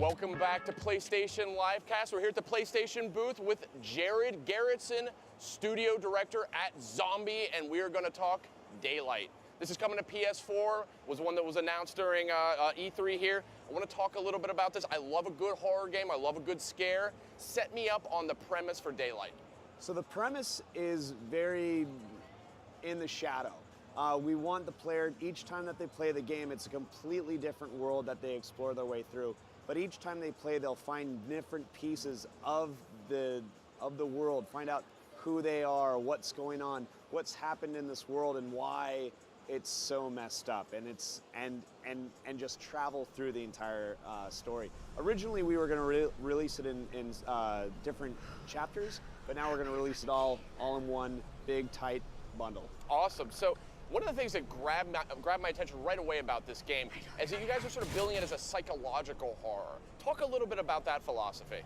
Welcome back to PlayStation Livecast. We're here at the PlayStation booth with Jared Garretson, studio director at Zombie, and we are going to talk Daylight. This is coming to PS4, was one that was announced during E3 here. I want to talk a little bit about this. I love a good horror game. I love a good scare. Set me up on the premise for Daylight. So the premise is very in the shadow. We want the player, each time that they play the game, it's a completely different world that they explore their way through. But each time they play, they'll find different pieces of the world, find out who they are, what's going on, what's happened in this world, and why it's so messed up, and just travel through the entire story. Originally, we were going to release it in different chapters, but now we're going to release it all in one big, tight bundle. Awesome. So one of the things that grabbed my attention right away about this game is that you guys are sort of billing it as a psychological horror. Talk a little bit about that philosophy.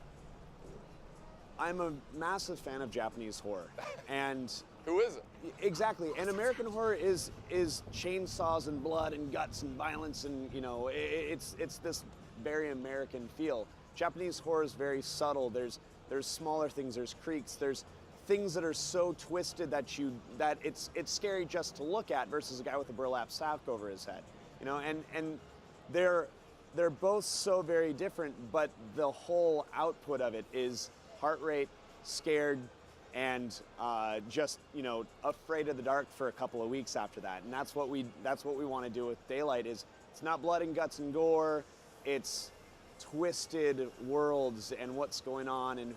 I'm a massive fan of Japanese horror, and who isn't? Exactly. And American horror is chainsaws and blood and guts and violence, and it's this very American feel. Japanese horror is very subtle. There's smaller things. There's creaks. There's things that are so twisted that it's scary just to look at, versus a guy with a burlap sack over his head. And they're both so very different, but the whole output of it is heart rate, scared, and just afraid of the dark for a couple of weeks after that. And that's what we want to do with Daylight. Is it's not blood and guts and gore, it's twisted worlds and what's going on and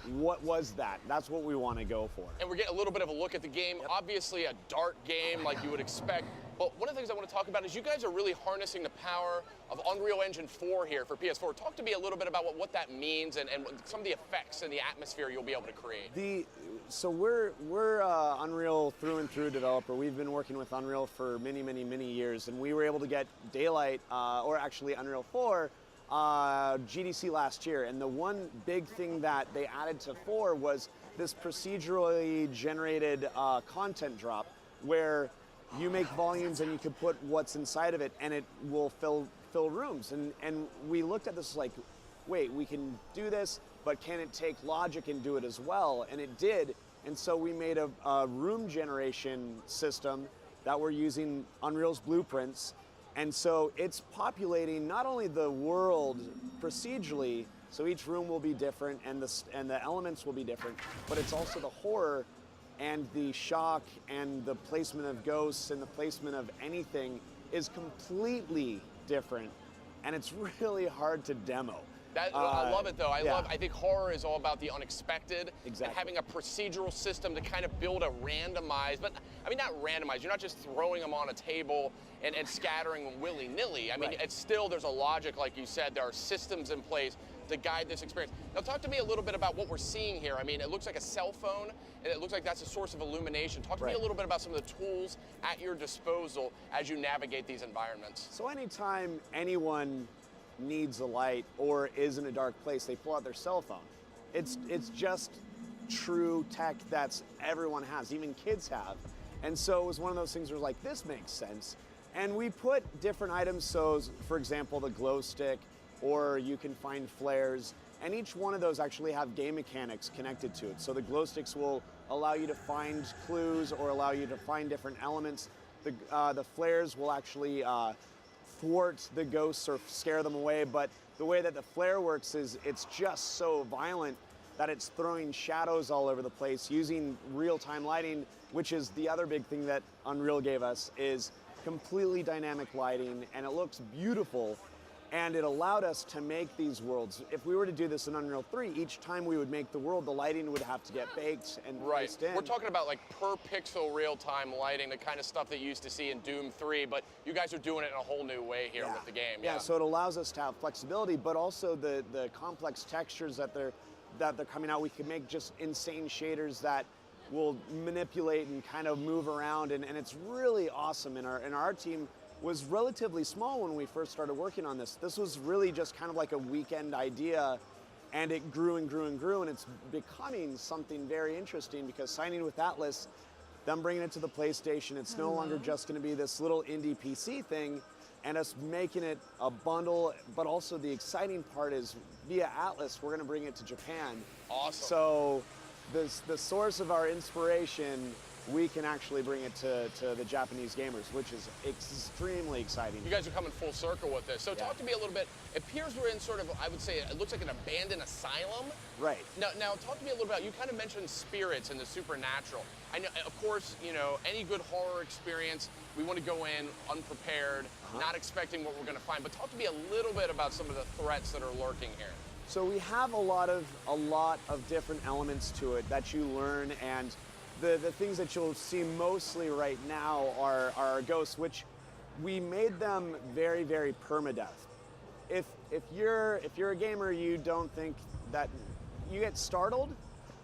what was that. That's what we want to go for. And we're getting a little bit of a look at the game. Yep. Obviously a dark game like you would expect. But one of the things I want to talk about is you guys are really harnessing the power of Unreal Engine 4 here for PS4. Talk to me a little bit about what that means and some of the effects and the atmosphere you'll be able to create. So we're Unreal through and through developer. We've been working with Unreal for many years, and we were able to get Daylight, or actually Unreal 4, GDC last year. And the one big thing that they added to 4 was this procedurally generated content drop, where you make volumes and you can put what's inside of it and it will fill rooms. And we looked at this like, wait, we can do this, but can it take logic and do it as well? And it did. And so we made a room generation system that we're using Unreal's blueprints. And so it's populating not only the world procedurally, so each room will be different and the elements will be different, but it's also the horror and the shock and the placement of ghosts and the placement of anything is completely different, and it's really hard to demo. I love it though. I think horror is all about the unexpected. Exactly. And having a procedural system to kind of build a randomized, but I mean not randomized, you're not just throwing them on a table and scattering them willy-nilly. I mean, right. It's still, there's a logic, like you said, there are systems in place to guide this experience. Now talk to me a little bit about what we're seeing here. I mean, it looks like a cell phone, and it looks like that's a source of illumination. Talk to me a little bit about some of the tools at your disposal as you navigate these environments. So anytime anyone needs a light or is in a dark place, they pull out their cell phone. It's just true tech that's everyone has, even kids have. And so it was one of those things where like, this makes sense. And we put different items, so for example, the glow stick, or you can find flares, and each one of those actually have game mechanics connected to it. So the glow sticks will allow you to find clues or allow you to find different elements. The flares will actually thwart the ghosts or scare them away, but the way that the flare works is it's just so violent that it's throwing shadows all over the place using real-time lighting, which is the other big thing that Unreal gave us, is completely dynamic lighting, and it looks beautiful. And it allowed us to make these worlds. If we were to do this in Unreal 3, each time we would make the world, the lighting would have to get baked and placed in. We're talking about like per pixel real-time lighting, the kind of stuff that you used to see in Doom 3, but you guys are doing it in a whole new way here with the game. Yeah, so it allows us to have flexibility, but also the complex textures that they're coming out. We can make just insane shaders that will manipulate and kind of move around, and it's really awesome. And our team was relatively small when we first started working on this. This was really just kind of like a weekend idea, and it grew and grew and grew, and it's becoming something very interesting, because signing with Atlas, them bringing it to the PlayStation, it's no longer just going to be this little indie PC thing, and us making it a bundle, but also the exciting part is via Atlas, we're going to bring it to Japan. Awesome. So the source of our inspiration, we can actually bring it to the Japanese gamers, which is extremely exciting. You guys are coming full circle with this. So talk to me a little bit. It appears we're in sort of, I would say, it looks like an abandoned asylum. Right. Now talk to me a little about, you kind of mentioned spirits and the supernatural. I know, of course, you know, any good horror experience, we want to go in unprepared, not expecting what we're going to find. But talk to me a little bit about some of the threats that are lurking here. So we have a lot of different elements to it that you learn, and the things that you'll see mostly right now are our ghosts, which we made them very, very permadeath. If you're a gamer, you don't think that you get startled,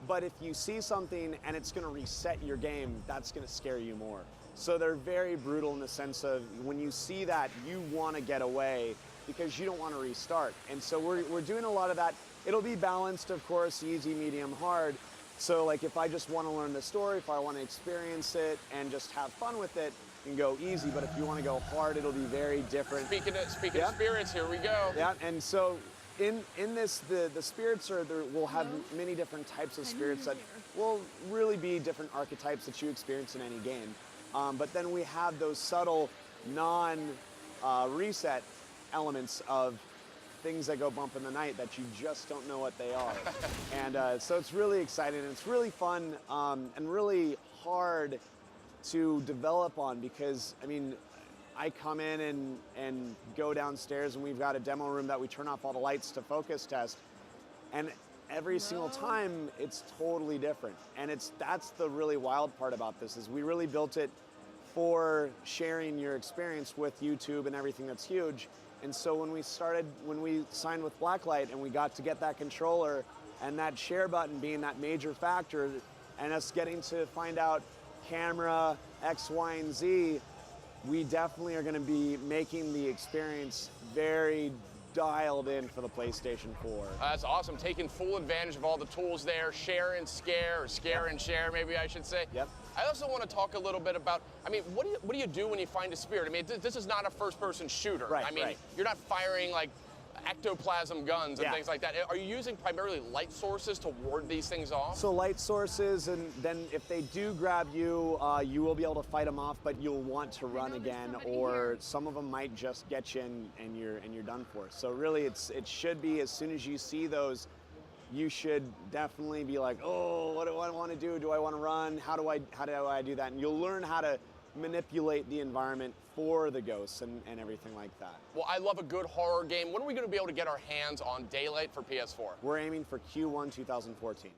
but if you see something and it's going to reset your game, that's going to scare you more. So they're very brutal in the sense of when you see that, you want to get away because you don't want to restart. And so we're doing a lot of that. It'll be balanced, of course, easy, medium, hard. So like if I just want to learn the story, if I want to experience it and just have fun with it, you can go easy. But if you want to go hard, it'll be very different. Speaking of spirits, here we go. Yeah, and so in this, the spirits we'll have many different types of spirits that will really be different archetypes that you experience in any game. But then we have those subtle non-reset elements of things that go bump in the night that you just don't know what they are. And so it's really exciting, and it's really fun and really hard to develop on because, I mean, I come in and go downstairs and we've got a demo room that we turn off all the lights to focus test. And every single time it's totally different. And that's the really wild part about this is we really built it for sharing your experience with YouTube and everything that's huge. And so when we signed with Blacklight and we got to get that controller and that share button being that major factor and us getting to find out camera X, Y, and Z, we definitely are going to be making the experience very dialed in for the PlayStation 4. That's awesome. Taking full advantage of all the tools there, share and scare, or scare and share, maybe I should say. Yep. I also want to talk a little bit about, I mean, what do you do when you find a spirit? I mean, this is not a first-person shooter. Right, I mean, right. You're not firing like ectoplasm guns and Yeah. things like that. Are you using primarily light sources to ward these things off? So light sources, and then if they do grab you, you will be able to fight them off, but you'll want to run again, or some of them might just get you and you're done for. So really, it should be as soon as you see those, you should definitely be like, oh, what do I want to do? Do I want to run? How do I do that? And you'll learn how to manipulate the environment for the ghosts and everything like that. Well, I love a good horror game. When are we going to be able to get our hands on Daylight for PS4? We're aiming for Q1 2014.